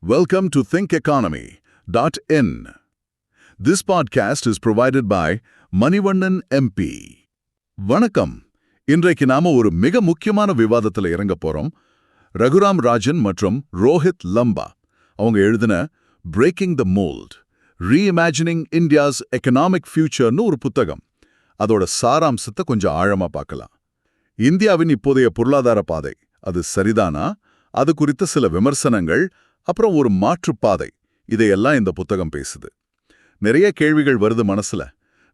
Welcome to ThinkEconomy.in. This podcast is provided by Manivannan MP. வணக்கம். இன்றைக்கு நாம ஒரு மிக முக்கியமான விவாதத்துல இறங்க போறோம். ரகுராம் ராஜன் மற்றும் ரோஹித் லம்பா அவங்க எழுதின Breaking the Mold, Reimagining India's Economic Futureன்னு ஒரு புத்தகம். அதோட சாராம்சத்தை கொஞ்சம் ஆழமா பார்க்கலாம். இந்தியாவின் இப்போதைய பொருளாதார பாதை அது சரிதானா? அது குறித்த சில விமர்சனங்கள், அப்புறம் ஒரு மாற்றுப்பாதை, இதையெல்லாம் இந்த புத்தகம் பேசுது. நிறைய கேள்விகள் வருது மனசுல.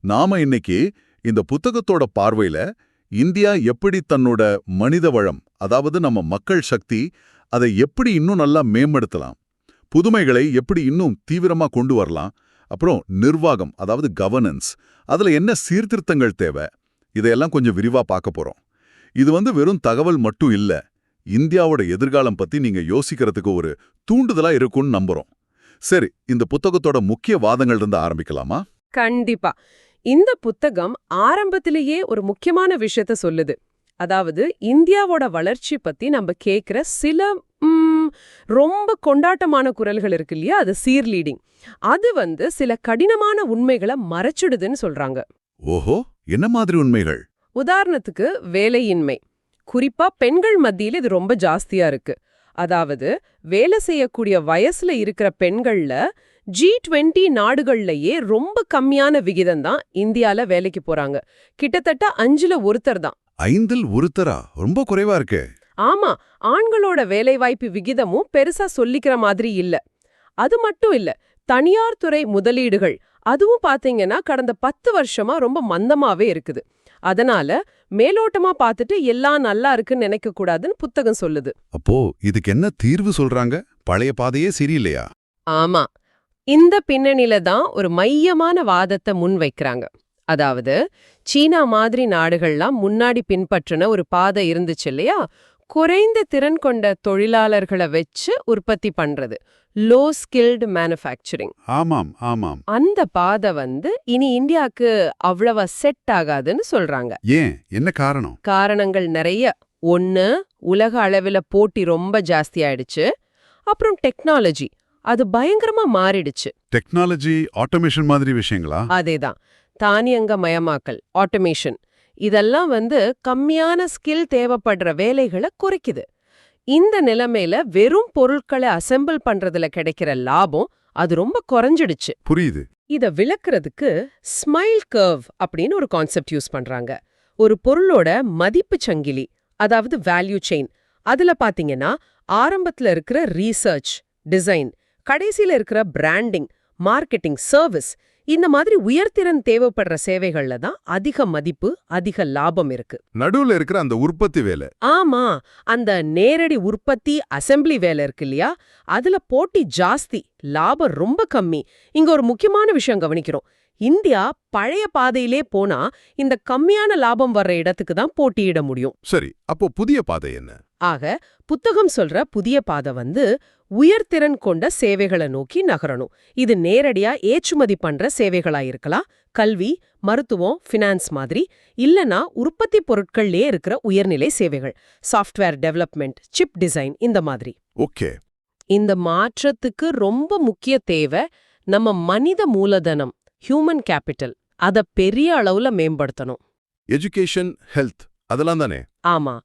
நாம இன்னைக்கு இந்த புத்தகத்தோட பார்வையில இந்தியா எப்படி தன்னோட மனித வளம், அதாவது நம்ம மக்கள் சக்தி, அதை எப்படி இன்னும் நல்லா மேம்படுத்தலாம், புதுமைகளை எப்படி இன்னும் தீவிரமா கொண்டு வரலாம், அப்புறம் நிர்வாகம், அதாவது கவர்னன்ஸ், அதுல என்ன சீர்திருத்தங்கள் தேவை, இதையெல்லாம் கொஞ்சம் விரிவா பார்க்க போறோம். இது வெறும் தகவல் மட்டும் இல்ல, இந்தியாவோட எதிர்காலம் பத்தி நீங்க யோசிக்கிறதுக்கு ஒரு தூண்டுதலா இருக்கும்னு நம்புறோம். சரி, இந்த புத்தகத்தோட முக்கிய வாதங்கள் இருந்து ஆரம்பிக்கலாமா? கண்டிப்பா. இந்த புத்தகம் ஆரம்பத்திலேயே ஒரு முக்கியமான விஷயத்த சொல்லுது. அதாவது இந்தியாவோட வளர்ச்சி பத்தி நம்ம கேட்கிற சில ரொம்ப கொண்டாட்டமான குரல்கள் இருக்கு இல்லையா, அது சீர்லீடிங். அது சில கடினமான உண்மைகளை மறைச்சிடுதுன்னு சொல்றாங்க. ஓஹோ, என்ன மாதிரி உண்மைகள்? உதாரணத்துக்கு வேலையின்மை, குறிப்பா பெண்கள் மத்தியில இது ரொம்ப ஜாஸ்தியா இருக்கு. அதாவது வேலை செய்யக்கூடிய வயசுல இருக்கிற பெண்கள்ல G20 நாடுகள்லயே ரொம்ப கம்மியான விகிதம் தான் இந்தியால வேலைக்கு போறாங்க. கிட்டத்தட்ட 5ல் 1 தான். 5ல் 1 ரொம்ப குறைவா இருக்கு. ஆமா, ஆண்களோட வேலைவாய்ப்பு விகிதமும் பெருசா சொல்லிக்கிற மாதிரி இல்ல. அது மட்டும் இல்ல, தனியார் துறை முதலீடுகள் அதுவும் பாத்தீங்கன்னா கடந்த 10 வருஷமா ரொம்ப மந்தமாவே இருக்குது. அதனால மேலோட்டமா பார்த்துட்டு எல்லாம் நல்லா இருக்குன்னு நினைக்க கூடாதுன்னு புத்தகம் சொல்லுது. அப்போ இதுக்கு என்ன தீர்வு சொல்றாங்க? பழைய பாதையே சரியில்லையா? ஆமா, இந்த பின்னணியில தான் ஒரு மையமான வாதத்தை முன்வைக்கிறாங்க. அதாவது சீனா மாதிரி நாடுகள்லாம் முன்னாடி பின்பற்றின ஒரு பாதை இருந்துச்சு இல்லையா, குறைந்த திறன் கொண்ட தொழிலாளர்களை வச்சு உற்பத்தி பண்றது, லோ ஸ்கில்டு மேனுஃபேக்சரிங். ஆமாம் ஆமாம். அந்த பாதை இனி இந்தியாவுக்கு அவ்வளவா செட் ஆகாதுன்னு சொல்றாங்க. ஏன், என்ன காரணம்? காரணங்கள் நிறைய. ஒன்னு, உலக அளவில் போட்டி ரொம்ப ஜாஸ்தி ஆயிடுச்சு. அப்புறம் டெக்னாலஜி அது பயங்கரமா மாறிடுச்சு. டெக்னாலஜி, ஆட்டோமேஷன் மாதிரி விஷயங்களா? அதேதான். தானியங்க மயமாக்கல், ஆட்டோமேஷன், இதெல்லாம் கம்மியான ஸ்கில் தேவைப்படுற வேலைகளை குறைக்குது. இந்த நிலைமையில வெறும் பொருட்களை அசெம்பிள் பண்றதுல கிடைக்கிற லாபம் அது ரொம்ப குறைஞ்சிடுச்சு. புரியுது. இத விளக்குறதுக்கு ஸ்மைல் கர்வ் அப்படின்னு ஒரு கான்செப்ட் யூஸ் பண்றாங்க. ஒரு பொருளோட மதிப்பு சங்கிலி, அதாவது வேல்யூ செயின், அதுல பாத்தீங்கன்னா ஆரம்பத்துல இருக்கிற ரீசர்ச், டிசைன், கடைசியில இருக்கிற பிராண்டிங், மார்க்கெட்டிங், சர்வீஸ், இந்த மாதிரி உயர்திறன் தேவைப்படுற சேவைகள்ல தான் அதிக மதிப்பு, அதிக லாபம் இருக்கு. நடுவுல இருக்கிற அந்த உற்பத்தி வேலை. ஆமா, அந்த நேரடி உற்பத்தி அசெம்பிளி வேலை இருக்கு இல்லையா, அதுல போட்டி ஜாஸ்தி, லாபம் ரொம்ப கம்மி. இங்க ஒரு முக்கியமான விஷயம் கவனிக்கிறோம். இந்தியா பழைய பாதையிலே போனா இந்த கம்மியான லாபம் வர்ற இடத்துக்கு தான் போட்டியிட முடியும். சரி, அப்போ புதிய பாதை என்ன? ஆக புத்தகம் சொல்ற புதிய பாதை உயர்திறன் கொண்ட சேவைகளை நோக்கி நகரணும். இது நேரடியா ஏற்றுமதி பண்ற சேவைகளா இருக்கலாம், கல்வி, மருத்துவம், ஃபினான்ஸ் மாதிரி. இல்லனா உற்பத்தி பொருட்கள்லே இருக்கிற உயர்நிலை சேவைகள், சாஃப்ட்வேர் டெவலப்மெண்ட், சிப் டிசைன், இந்த மாதிரி. ஓகே. இந்த மாற்றத்துக்கு ரொம்ப முக்கிய தேவை நம்ம மனித மூலதனம், ஹியூமன் கேபிட்டல், அத பெரிய அளவுல மேம்படுத்தணும். எஜுகேஷன், ஹெல்த், அதெல்லாம் தானே? ஆமா,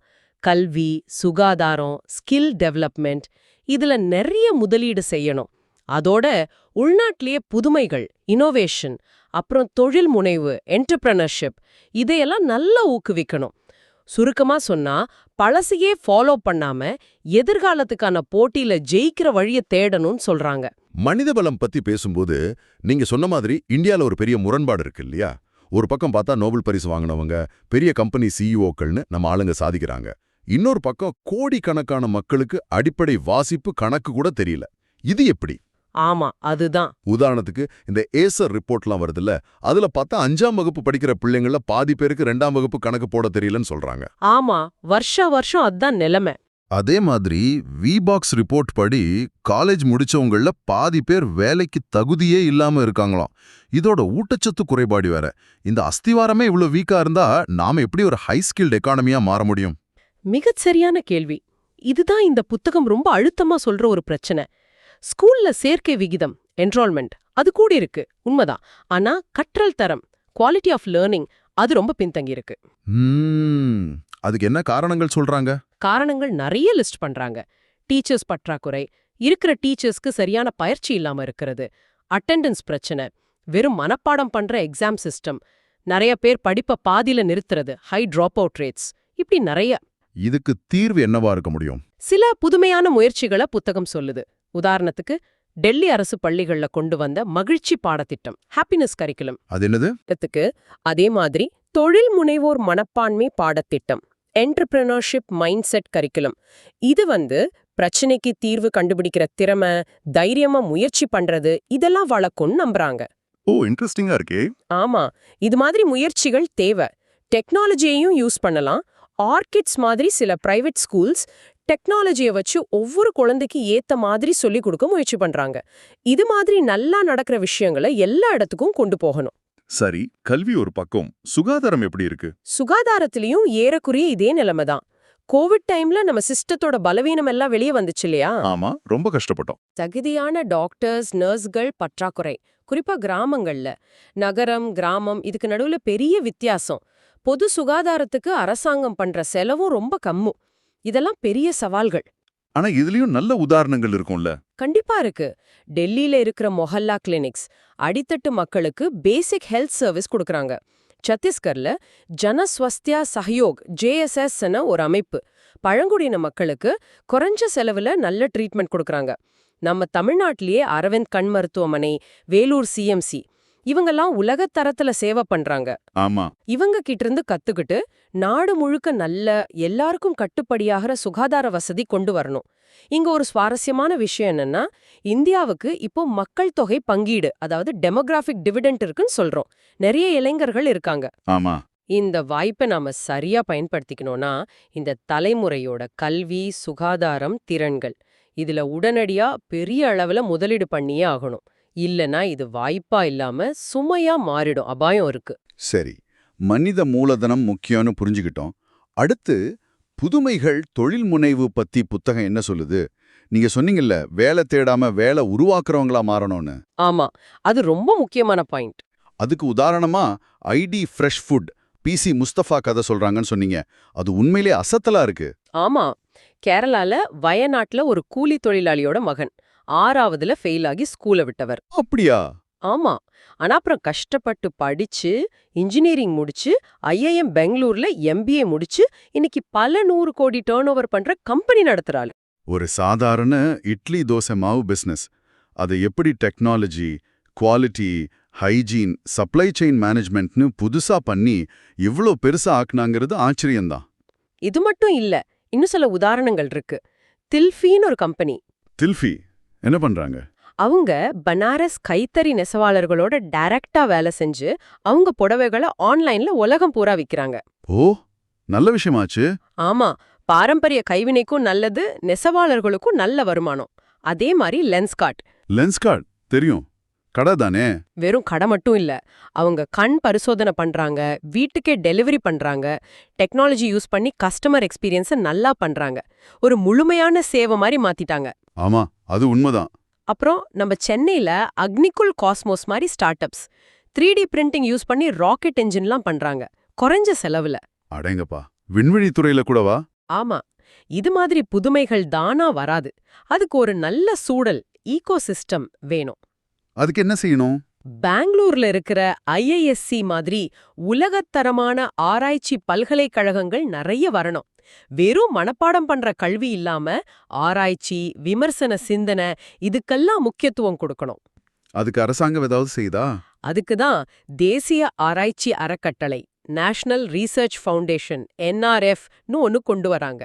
கல்வி, சுகாதாரம், ஸ்கில் டெவலப்மெண்ட், இதுல நிறைய முதலீடு செய்யணும். அதோட உள்நாட்டிலேயே புதுமைகள், இனோவேஷன், அப்புறம் தொழில் முனைவு, என்டர்பிரனர்ஷிப், இதையெல்லாம் நல்லா ஊக்குவிக்கணும். சுருக்கமா சொன்னா, பழசையே ஃபாலோ பண்ணாம எதிர்காலத்துக்கான போட்டியில ஜெயிக்கிற வழிய தேடணும்னு சொல்றாங்க. மனித பலம் பத்தி பேசும்போது நீங்க சொன்ன மாதிரி இந்தியால ஒரு பெரிய முரண்பாடு இருக்கு இல்லையா? ஒரு பக்கம் பார்த்தா நோபல் பரிசு வாங்கினவங்க, பெரிய கம்பெனி சிஇஓக்கள்னு நம்ம ஆளுங்க சாதிக்கிறாங்க. இன்னொரு பக்கம் கோடிக்கணக்கான மக்களுக்கு அடிப்படை வாசிப்பு கணக்கு கூட தெரியல. இது எப்படி? ஆமா, அதுதான். உதாரணத்துக்கு இந்த ஏசர் ரிப்போர்ட்லாம் வருதுல்ல, அதுல பார்த்தா 5ஆம் வகுப்பு படிக்கிற பிள்ளைங்கள பாதி பேருக்கு 2ஆம் வகுப்பு கணக்கு போட தெரியலன்னு சொல்றாங்க. ஆமா, வருஷம் அதுதான் நிலைமை. அதே மாதிரி விபாக்ஸ் ரிப்போர்ட் படி காலேஜ் முடிச்சவங்கள பாதி பேர் வேலைக்கு தகுதியே இல்லாம இருக்காங்களாம். இதோட ஊட்டச்சத்து குறைபாடு வேற. இந்த அஸ்திவாரமே இவ்வளவு வீக்கா இருந்தா நாம எப்படி ஒரு ஹை ஸ்கில்ட் எக்கானமியா மாற முடியும்? மிகச்சரியான கேள்வி. இதுதான் இந்த புத்தகம் ரொம்ப அழுத்தமா சொல்ற ஒரு பிரச்சனை. ஸ்கூல்ல சேர்க்கை விகிதம் என்ரோல்மெண்ட் அது கூடி இருக்கு உண்மைதான். ஆனா கற்றல் தரம் குவாலிட்டி ஆஃப் லேர்னிங் அது ரொம்ப பின்தங்கி இருக்கு. அதுக்கு என்ன காரணங்கள் சொல்றாங்க? காரணங்கள் நிறைய லிஸ்ட் பண்றாங்க. டீச்சர்ஸ் பற்றாக்குறை, இருக்கிற டீச்சர்ஸ்க்கு சரியான பயிற்சி இல்லாம இருக்கிறது, அட்டெண்டன்ஸ் பிரச்சனை, வெறும் மனப்பாடம் பண்ற எக்ஸாம் சிஸ்டம், நிறைய பேர் படிப்ப பாதியில நிறுத்துறது, ஹை டிராப் அவுட் ரேட்ஸ், இப்படி நிறைய. இதுக்கு தீர்வு என்னவா இருக்க முடியும்? சில புதுமையான முயற்சிகளை புத்தகம் சொல்லுது. உதாரணத்துக்கு டெல்லி அரசு பள்ளிகள்ல கொண்டு வந்த மகிழ்ச்சி பாடத்திட்டம், ஹாப்பினஸ் கரிக்குலம். அது என்னது? அதே மாதிரி தொழில் முனைவோர் மனப்பான்மை பாடத்திட்டம், என்டர்பிரினர்ஷிப் மைண்ட் செட் கரிக்குலம். இது பிரச்சனைக்கு தீர்வு கண்டுபிடிக்கிற திறமை, தைரியமா முயற்சி பண்றது, இதெல்லாம் வளர்க்கும்னு நம்புறாங்க. ஓ, இன்ட்ரெஸ்டிங்கா இருக்கே. ஆமா, இது மாதிரி முயற்சிகள் தேவை. டெக்னாலஜியையும் யூஸ் பண்ணலாம். ஆர்கிட்ஸ் மாதிரி சில பிரைவேட் ஸ்கூல்ஸ் டெக்னாலஜியை வச்சு ஒவ்வொரு குழந்தைக்கு ஏத்த மாதிரி சொல்லி கொடுக்க முயற்சி பண்றாங்க. இது மாதிரி நல்லா நடக்கிற விஷயங்களை எல்லா இடத்துக்கும் கொண்டு போகணும். சரி, கல்வி ஒரு பக்கம், சுகாதாரம் எப்படி இருக்கு? சுகாதாரத்திலயும் ஏறக்குறைய இதே நிலைமை தான். கோவிட் டைம்ல நம்ம சிஸ்டத்தோட பலவீனம் எல்லாம் வெளியே வந்துச்சு இல்லையா? ஆமா, ரொம்ப கஷ்டப்பட்டோம். தகுதியான டாக்டர்ஸ், நர்ஸ்கள் பற்றாக்குறை, குறிப்பா கிராமங்கள்ல. நகரம், கிராமம் இதுக்கு நடுவுல பெரிய வித்தியாசம். பொது சுகாதாரத்துக்கு அரசாங்கம் பண்ற செலவும் ரொம்ப கம்மு. இதெல்லாம் பெரிய சவால்கள். ஆனா இதுலயும் நல்ல உதாரணங்கள் இருக்கும்ல? கண்டிப்பா இருக்கு. டெல்லியில இருக்கிற மொஹல்லா கிளினிக்ஸ் அடித்தட்டு மக்களுக்கு பேசிக் ஹெல்த் சர்வீஸ் கொடுக்கறாங்க. சத்தீஸ்கர்ல ஜனஸ்வஸ்தியா சஹயோக் JSS ஒரு அமைப்பு பழங்குடியின மக்களுக்கு குறைஞ்ச செலவுல நல்ல ட்ரீட்மெண்ட் கொடுக்கறாங்க. நம்ம தமிழ்நாட்டிலேயே அரவிந்த் கண் மருத்துவமனை, வேலூர் CMC இவங்கெல்லாம் உலகத் தரத்துல சேவை பண்றாங்க. ஆமா, இவங்க கிட்ட இருந்து கத்துக்கிட்டு நாடு முழுக்க நல்ல எல்லாருக்கும் கட்டுப்படியாகிற சுகாதார வசதி கொண்டு வரணும். இங்க ஒரு சுவாரஸ்யமான விஷயம் என்னன்னா, இந்தியாவுக்கு இப்போ மக்கள் தொகை பங்கீடு, அதாவது டெமோகிராஃபிக் டிவிடெண்ட் இருக்குன்னு சொல்றோம். நிறைய இளைஞர்கள் இருக்காங்க. ஆமா. இந்த வாய்ப்பை நாம சரியா பயன்படுத்திக்கணும்னா, இந்த தலைமுறையோட கல்வி, சுகாதாரம், திறன்கள் இதுல உடனடியா பெரிய அளவுல முதலீடு பண்ணியே ஆகணும். இல்லனா இது வாய்ப்பா இல்லாம சுமையா மாறிடும், அபாயம் இருக்கு. சரி, மனித மூலதனம் முக்கியம்னு புரிஞ்சுக்கிட்டோம். அடுத்து புதுமைகள், தொழில் முனைவு பத்தி புத்தகம் என்ன சொல்லுது? நீங்க சொன்னீங்கல்ல, வேலை தேடாம வேலை உருவாக்குறவங்களா மாறணும்னு. ஆமா, அது ரொம்ப முக்கியமான பாயிண்ட். அதுக்கு உதாரணமா ID fresh food, PC Mustafa கதை சொல்றாங்கன்னு சொன்னீங்க. அது உண்மையிலே அசத்தலா இருக்கு. ஆமா, கேரளால வயநாட்டுல ஒரு கூலி தொழிலாளியோட மகன் 6வதுல ஃபெயில் ஆகி ஸ்கூல விட்டவர். அப்படியா? ஆமா, ஆனா அப்புறம் கஷ்டப்பட்டு படிச்சு இன்ஜினியரிங் முடிச்சு IIM பெங்களூர்ல MBA முடிச்சு இன்னைக்கு பல 100 கோடி டர்ன் ஓவர் பண்ற கம்பெனி நடத்துறாள். ஒரு சாதாரண இட்லி தோசை மாவு பிசினஸ் அதை எப்படி technology, quality, hygiene, supply chain மேனேஜ்மெண்ட்னு புதுசா பண்ணி இவ்ளோ பெருசா ஆக்குனாங்கிறது ஆச்சரியம்தான். இது மட்டும் இல்ல, இன்னும் சில உதாரணங்கள் இருக்கு. தில்ஃபின்னு ஒரு கம்பெனி. தில்ஃபி என்ன பண்றாங்க? அவங்க பனாரஸ் கைத்தறி நெசவாளர்களோட டைரக்டா வேலை செஞ்சு அவங்க புடவைகளை ஆன்லைன்ல உலகம் பூரா விக்கிறாங்க. ஓ, நல்ல விஷயமாச்சு. ஆமா, பாரம்பரிய கைவினைக்கும் நல்லது, நெசவாளர்களுக்கும் நல்ல வருமானம். அதே மாதிரி லென்ஸ்கார்ட். லென்ஸ்கார்ட் தெரியும், கடை தானே? வெறும் கடை மட்டும் இல்ல, அவங்க கண் பரிசோதனை பண்றாங்க, வீட்டுக்கே டெலிவரி பண்றாங்க, டெக்னாலஜி யூஸ் பண்ணி கஸ்டமர் எக்ஸ்பீரியன்ஸை நல்லா பண்றாங்க. ஒரு முழுமையான சேவை மாதிரி மாத்திட்டாங்க. ஆமா, அது உண்மைதான். அப்புறம் நம்ம சென்னையில அக்னிகுல் காஸ்மோஸ் மாதிரி start ups 3D printing use பண்ணி ராக்கெட் என்ஜின்லாம் பண்றாங்க, குறைஞ்ச செலவுல. அடேங்கப்பா, விண்வெளி துறையில கூடவா? ஆமா, இது மாதிரி புதுமைகள் தானா வராது. அதுக்கு ஒரு நல்ல சூழல், ஈகோசிஸ்டம் வேணும். அதுக்கு என்ன செய்யணும்? பெங்களூர்ல இருக்கிற IISc மாதிரி உலகத்தரமான ஆராய்ச்சி பல்கலைக்கழகங்கள் நிறைய வரணும். வெறும் மனப்பாடம் பண்ற கல்வி இல்லாம ஆராய்ச்சி, விமர்சன சிந்தனை இதுக்கெல்லாம் முக்கியத்துவம் கொடுக்கணும். அதுக்கு அரசாங்கம் ஏதாவது செய்தா? அதுக்குதான் தேசிய ஆராய்ச்சி அறக்கட்டளை, நேஷனல் ரிசர்ச் ஃபவுண்டேஷன் NRF ஒன்னு கொண்டு வராங்க.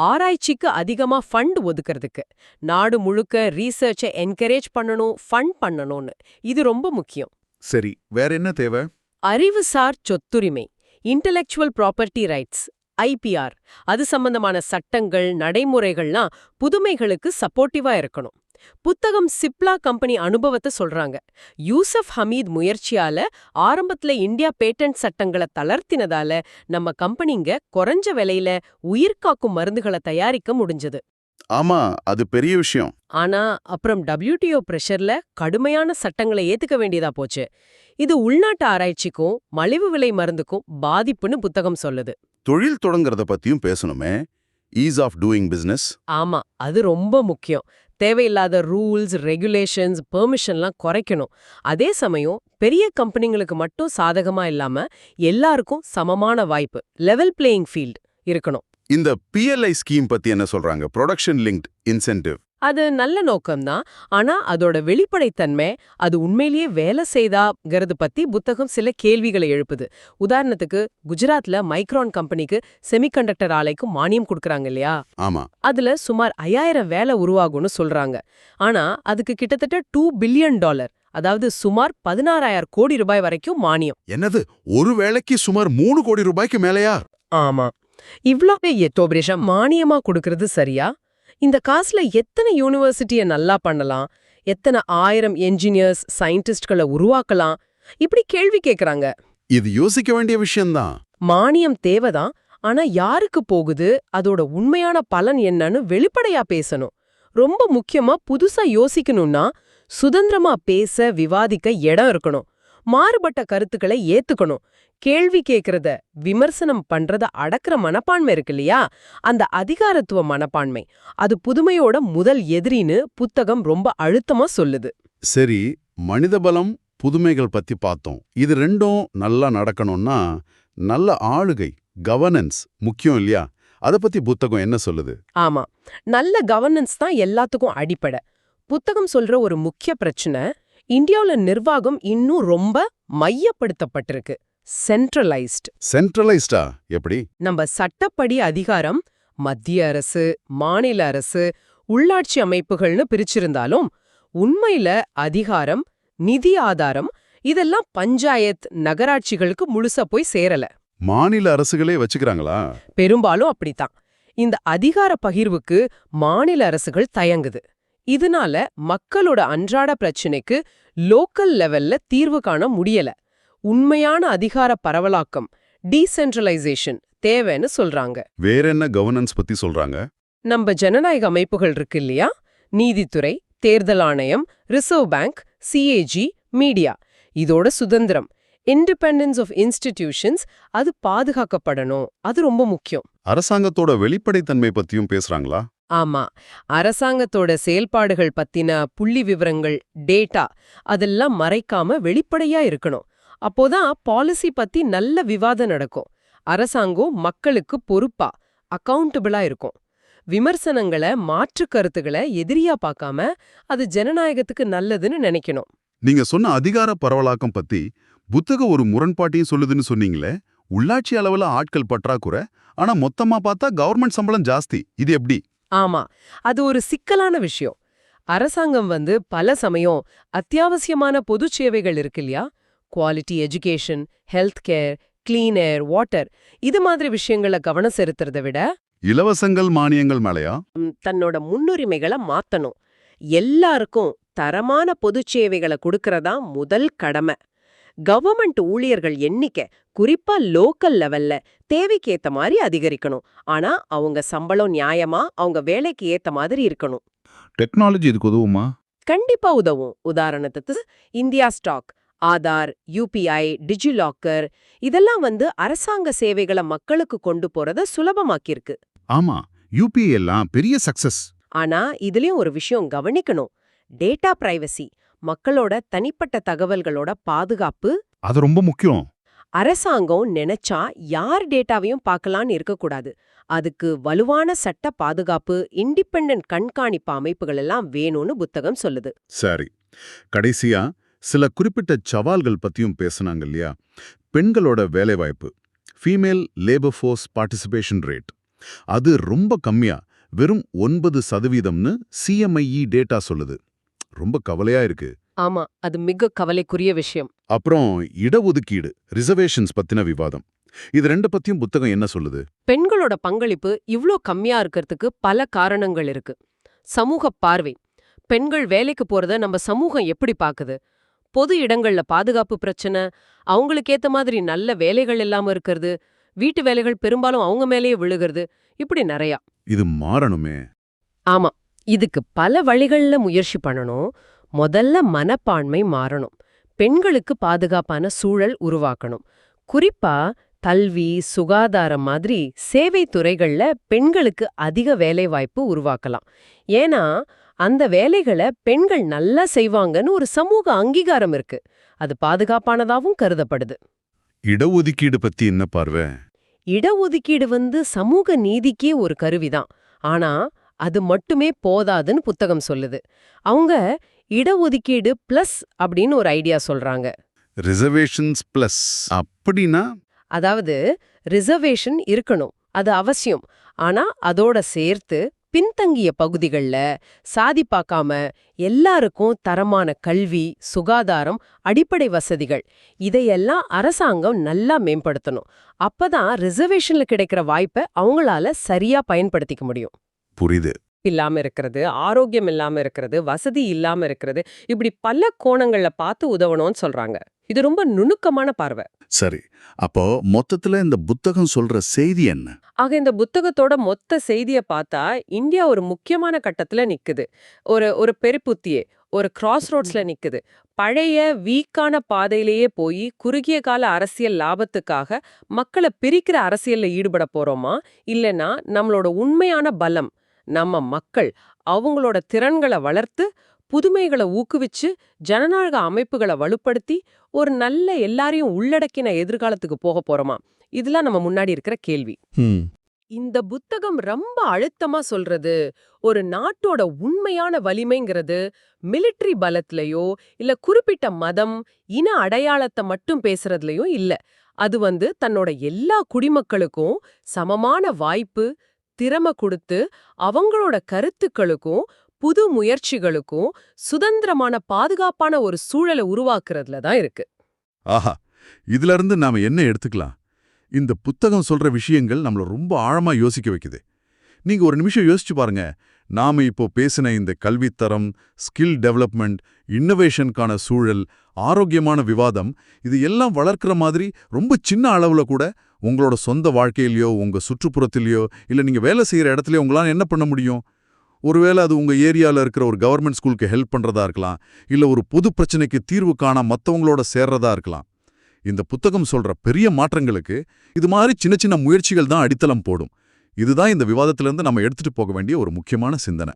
ஆராய்ச்சிக்கு அதிகமா ஃபண்ட் ஒதுக்கிறதுக்கு, நாடு முழுக்க ரீசர்ச்சை என்கரேஜ் பண்ணணும், ஃபண்ட் பண்ணணும்னு. இது ரொம்ப முக்கியம். சரி, வேற என்ன தேவை? அறிவுசார் சொத்துரிமை, இன்டெலெக்சுவல் ப்ராப்பர்ட்டி ரைட்ஸ், IPR அது சம்பந்தமான சட்டங்கள், நடைமுறைகள்லாம் புதுமைகளுக்கு சப்போர்ட்டிவா இருக்கணும். புத்தகம் சிப்லா கம்பெனி அனுபவத்தை சொல்றாங்க. யூசப் ஹமீத் முயற்சியால ஆரம்பத்துல இந்தியா பேட்டன்ட் சட்டங்களை தளர்த்தினதால நம்ம கம்பெனிங்க குறைஞ்ச விலையில உயிர்காக்கும் மருந்துகளை தயாரிக்க முடிஞ்சது. ஆமா, அது பெரிய விஷயம். ஆனா அப்புறம் WTO பிரஷர்ல கடுமையான சட்டங்களை ஏத்துக்க வேண்டியதா போச்சு. இது உள்நாட்டு ஆராய்ச்சிக்கும் மலிவு விலை மருந்துக்கும் பாதிப்புன்னு புத்தகம் சொல்லுது. தொழில் தொடங்குறத பத்தியும் பேசணுமே. Ease of doing business. ஆமா, அது ரொம்ப முக்கியம். தேவையில்லாத ரூல்ஸ், ரெகுலேஷன்ஸ், பெர்மிஷன்லாம் குறைக்கணும். அதே சமயம் பெரிய கம்பெனிங்களுக்கு மட்டும் சாதகமா இல்லாம எல்லாருக்கும் சமமான வாய்ப்பு, லெவல் பிளேயிங் ஃபீல்ட் இருக்கணும். இந்த PLI ஸ்கீம் பத்தி என்ன சொல்றாங்க? Production linked incentive. அது நல்ல நோக்கம்தான். ஆனா அதோட வெளிப்படைத்தன்மை, அது உண்மையிலேயே வேலை செய்தாங்கிறது பத்தி புத்தகம் சில கேள்விகளை எழுப்புது. உதாரணத்துக்கு குஜராத்ல மைக்ரான் கம்பெனிக்கு செமிகண்டக்டர் ஆலைக்கு மானியம் கொடுக்கறாங்க இல்லையா? ஆமா. அதுல சுமார் 5000 வேலை உருவாகும்னு சொல்றாங்க. ஆனா அதுக்கு கிட்டத்தட்ட $2 பில்லியன், அதாவது சுமார் 16,000 கோடி ரூபாய் வரைக்கும் மானியம். என்னது, ஒரு வேளைக்கு சுமார் 3 கோடி ரூபாய்க்கு மேலையா? ஆமா, இவ்ளோவே எட்டோபரேஷன் மானியமா கொடுக்கறது சரியா? இந்த காசுல எத்தனை யூனிவர்சிட்டியை நல்லா பண்ணலாம், எத்தனை 1000 என்ஜினியர்ஸ், சயின்டிஸ்ட்களை உருவாக்கலாம், இப்படி கேள்வி கேக்குறாங்க. இது யோசிக்க வேண்டிய விஷயம்தான். மானியம் தேவைதான், ஆனா யாருக்கு போகுது, அதோட உண்மையான பலன் என்னன்னு வெளிப்படையா பேசணும். ரொம்ப முக்கியமா புதுசா யோசிக்கணும்னா சுதந்திரமா பேச, விவாதிக்க இடம் இருக்கணும். மாறுபட்ட கருத்துக்களை ஏத்துக்கணும். கேள்வி கேட்கறத, விமர்சனம் பண்றத அடக்குற மனப்பான்மை இருக்கு இல்லையா? அந்த அதிகாரத்துவ மனப்பான்மை, அது புதுமையோட முதல் எதிரின்னு புத்தகம் ரொம்ப அழுத்தமா சொல்லுது. சரி, மனித பலம், புதுமைகள் பத்தி பார்த்தோம். இது ரெண்டும் நல்லா நடக்கணும்னா நல்ல ஆளுகை, கவர்னன்ஸ் முக்கியம் இல்லையா? அத பத்தி புத்தகம் என்ன சொல்லுது? ஆமா, நல்ல கவர்னன்ஸ் தான் எல்லாத்துக்கும் அடிப்படை. புத்தகம் சொல்ற ஒரு முக்கிய பிரச்சனை, இந்தியாவுல நிர்வாகம் இன்னும் ரொம்ப மையப்படுத்தப்பட்டிருக்கு. சென்ட்ரலைஸ்ட். சென்ட்ரலைஸ்டா? எப்படி? நம்ம சட்டப்படி அதிகாரம் மத்திய அரசு, மாநில அரசு, உள்ளாட்சி அமைப்புகள்னு பிரிச்சிருந்தாலும் உண்மையில அதிகாரம், நிதி ஆதாரம் இதெல்லாம் பஞ்சாயத், நகராட்சிகளுக்கு முழுசா போய் சேரல. மாநில அரசுகளே வச்சுக்கிறாங்களா? பெரும்பாலும் அப்படித்தான். இந்த அதிகார பகிர்வுக்கு மாநில அரசுகள் தயங்குது. இதனால மக்களோட அன்றாட பிரச்சனைக்கு லோக்கல் லெவல்ல தீர்வு காண முடியல. உண்மையான அதிகார பரவலாக்கம், டீசென்ட்ரலைசேஷன் தேவைன்னு சொல்றாங்க. வேற என்ன கவர்னன்ஸ் பத்தி சொல்றாங்க? நம்ம ஜனநாயக அமைப்புகள் இருக்கு இல்லையா? நீதித்துறை, தேர்தல் ஆணையம், ரிசர்வ் பேங்க், CAG, மீடியா, இதோட சுதந்திரம், இண்டிபெண்டன்ஸ் ஆஃப் இன்ஸ்டிடியூஷன்ஸ், அது பாதுகாக்கப்படணும். அது ரொம்ப முக்கியம். அரசாங்கத்தோட வெளிப்படைத்தன்மை பத்தியும் பேசுறாங்களா? ஆமா, அரசாங்கத்தோட செயல்பாடுகள் பத்தின புள்ளி விவரங்கள், டேட்டா அதெல்லாம் மறைக்காம வெளிப்படையா இருக்கணும். அப்போதான் பாலிசி பத்தி நல்ல விவாதம் நடக்கும். அரசாங்கம் மக்களுக்கு பொறுப்பா, அக்கவுண்டபிளா இருக்கும். விமர்சனங்களை, மாற்று கருத்துக்களை எதிரியா பார்க்காம அது ஜனநாயகத்துக்கு நல்லதுன்னு நினைக்கணும். நீங்க சொன்ன அதிகார பரவலாக்கம் பத்தி புத்தகம் ஒரு முரண்பாட்டையும் சொல்லுதுன்னு சொன்னீங்களே. உள்ளாட்சி அளவுல ஆட்கள் பற்றாக்குறை, ஆனா மொத்தமா பார்த்தா கவர்மெண்ட் சம்பளம் ஜாஸ்தி. இது எப்படி? ஆமா, அது ஒரு சிக்கலான விஷயம். அரசாங்கம் பல சமயம் அத்தியாவசியமான பொது சேவைகள் இருக்கு இல்லையா? Quality education, health care, clean air, water, இது மாதிரி விஷயங்களை கவனம் செலுத்துறதை விட இலவசங்கள், மானியங்கள் மேலையா? தன்னோட முன்னுரிமைகளை மாத்தணும். எல்லாருக்கும் தரமான பொது சேவைகளை கொடுக்கறதா முதல் கடமை. கவர்மெண்ட் ஊழியர்கள் எண்ணிக்கை குறிப்பா லோக்கல் லெவல்ல தேவைக்கு ஏத்த மாதிரி அதிகரிக்கணும். ஆனா அவங்க சம்பளம் நியாயமா, அவங்க வேலைக்கு ஏத்த மாதிரி இருக்கணும். டெக்னாலஜி இதுக்கு உதவுமா? கண்டிப்பா உதவும். உதாரணத்துக்கு India stack, Aadhaar, UPI, DigiLocker, இதெல்லாம் அரசாங்க சேவைகளை மக்களுக்கு கொண்டு போறத சுலபமாக்கியிருக்கு. ஆமா, UPI எல்லாம் பெரிய சக்சஸ். ஆனா இதுலயும் ஒரு விஷயம் கவனிக்கணும். டேட்டா பிரைவசி, மக்களோட தனிப்பட்ட தகவல்களோட பாதுகாப்பு, அது ரொம்ப முக்கியம். அரசாங்கம் நினைச்சா யார் டேட்டாவையும் பார்க்கலான்னு இருக்கக்கூடாது. அதுக்கு வலுவான சட்ட பாதுகாப்பு, இண்டிபெண்டன்ட் கண்காணிப்பு அமைப்புகள் எல்லாம் வேணும்னு புத்தகம் சொல்லுது. சரி, கடைசியா சில குறிப்பிட்ட சவால்கள் பத்தியும் பேசுனாங்க இல்லையா? பெண்களோட வேலைவாய்ப்பு, female labour force participation rate, அது ரொம்ப கம்மியா, வெறும் 9%ன்னு CMIE டேட்டா சொல்லுது. ரொம்ப கவலையா இருக்கு. ஆமா, அது மிக கவலைக்குரிய விஷயம். அப்புறம் இடஒதுக்கீடு, ரிசர்வேஷன்ஸ் பத்தின விவாதம், இது ரெண்டு பத்தியும் புத்தகம் என்ன சொல்லுது? பெண்களோட பங்களிப்பு இவ்ளோ கம்மியா இருக்கிறதுக்கு பல காரணங்கள் இருக்கு. சமூக பார்வை, பெண்கள் வேலைக்கு போறத நம்ம சமூகம் எப்படி பாக்குது? பொது இடங்கள்ல பாதுகாப்பு பிரச்சனை, அவங்களுக்கு ஏத்த மாதிரி நல்ல வேலைகள் இல்லாம இருக்கிறது, வீட்டு வேலைகள் பெரும்பாலும் அவங்க மேலேயே விழுகிறது, இப்படி நிறையா. இது மாறணுமே. ஆமா, இதுக்கு பல வழிகள்ல முயற்சி பண்ணணும். முதல்ல மனப்பான்மை மாறணும். பெண்களுக்கு பாதுகாப்பான சூழல் உருவாக்கணும். குறிப்பா கல்வி, சுகாதாரம் மாதிரி சேவை துறைகள்ல பெண்களுக்கு அதிக வேலைவாய்ப்பு உருவாக்கலாம். ஏன்னா அந்த வேலைகளை பெண்கள் நல்லா செய்வாங்கன்னு ஒரு சமூக அங்கீகாரம் இருக்கு. அது பாதுகாப்பானதாவும் கருதப்படுது. இடஒதுக்கீடு பத்தி என்ன பார்வை? இடஒதுக்கீடு சமூக நீதிக்கே ஒரு கருவிதான். ஆனா அது மட்டுமே போதாதுன்னு புத்தகம் சொல்லுது. அவங்க இடஒதுக்கீடு பிளஸ் அப்படின்னு ஒரு ஐடியா சொல்றாங்க. ரிசர்வேஷன்ஸ் பிளஸ் அப்படின்னா? அதாவது ரிசர்வேஷன் இருக்கணும், அது அவசியம். ஆனா அதோட சேர்த்து பின்தங்கிய பகுதிகள்ல சாதி பார்க்காம எல்லாருக்கும் தரமான கல்வி, சுகாதாரம், அடிப்படை வசதிகள் இதையெல்லாம் அரசாங்கம் நல்லா மேம்படுத்தணும். அப்பதான் ரிசர்வேஷன்ல கிடைக்கிற வாய்ப்பை அவங்களால சரியா பயன்படுத்திக்க முடியும். புரியுது. இல்லாம இருக்கிறது, ஆரோக்கியம் இல்லாம இருக்கிறது, வசதி இல்லாம இருக்கிறது, இப்படி பல கோணங்கள்ல பார்த்து உதவணும்னு சொல்றாங்க. இது ரொம்ப நுணுக்கமான பார்வை. சரி, அப்போ மொத்தத்துல இந்த புத்தகம் சொல்ற செய்தி என்ன? ஆக இந்த புத்தகத்தோட மொத்த செய்தியை பார்த்தா இந்தியா ஒரு முக்கியமான கட்டத்துல நிக்குது. ஒரு பெருப்புத்தியே, ஒரு கிராஸ் ரோட்ஸ்ல நிக்குது. பழைய வீக்கான பாதையிலேயே போய் குறுகிய கால அரசியல் லாபத்துக்காக மக்களை பிரிக்கிற அரசியல்ல ஈடுபட போறோமா, இல்லனா நம்மளோட உண்மையான பலம் நம்ம மக்கள் அவங்களோட திறன்களை வளர்த்து புதுமைகளை ஊக்குவிச்சு ஜனநாயக அமைப்புகளை வலுப்படுத்தி ஒரு நல்ல எல்லாரையும் உள்ளடக்கின எதிர்காலத்துக்கு போக போறோமா, இதெல்லாம் நம்ம முன்னாடி இருக்கிற கேள்வி. இந்த புத்தகம் ரொம்ப அழுத்தமா சொல்றது ஒரு நாட்டோட உண்மையான வலிமைங்கிறது மிலிட்டரி பலத்திலயோ இல்ல குறிப்பிட்ட மதம், இன அடையாளத்தை மட்டும் பேசுறதுலயோ இல்ல. அது தன்னோட எல்லா குடிமக்களுக்கும் சமமான வாய்ப்பு, திறமை கொடுத்து அவங்களோட கருத்துக்களுக்கும் புது முயற்சிகளுக்கும் சுதந்திரமான பாதுகாப்பான ஒரு சூழலை உருவாக்குறதுல தான் இருக்கு. ஆஹா, இதுல இருந்து நாம என்ன எடுத்துக்கலாம்? இந்த புத்தகம் சொல்ற விஷயங்கள் நம்மள ரொம்ப ஆழமா யோசிக்க வைக்குது. நீங்க ஒரு நிமிஷம் யோசிச்சு பாருங்க. நாம இப்போ பேசின இந்த கல்வித்தரம், ஸ்கில் டெவலப்மெண்ட், இன்னோவேஷனுக்கான சூழல், ஆரோக்கியமான விவாதம், இது எல்லாம் வளர்க்கிற மாதிரி ரொம்ப சின்ன அளவுல கூட உங்களோட சொந்த வாழ்க்கையிலயோ உங்க சுற்றுப்புறத்திலயோ இல்ல நீங்க வேலை செய்யற இடத்துலயோ உங்களால என்ன பண்ண முடியும்? ஒருவேளை அது உங்க ஏரியால இருக்கிற ஒரு கவர்மெண்ட் ஸ்கூலுக்கு ஹெல்ப் பண்றதா இருக்கலாம், இல்ல ஒரு பொது பிரச்சனைக்கு தீர்வு காண மத்தவங்களோட சேர்றதா இருக்கலாம். இந்த புத்தகம் சொல்ற பெரிய மாற்றங்களுக்கு இது மாதிரி சின்ன சின்ன முயற்சிகள் தான் அடித்தளம் போடும். இதுதான் இந்த விவாதத்திலிருந்து நம்ம எடுத்துட்டு போக வேண்டிய ஒரு முக்கியமான சிந்தனை.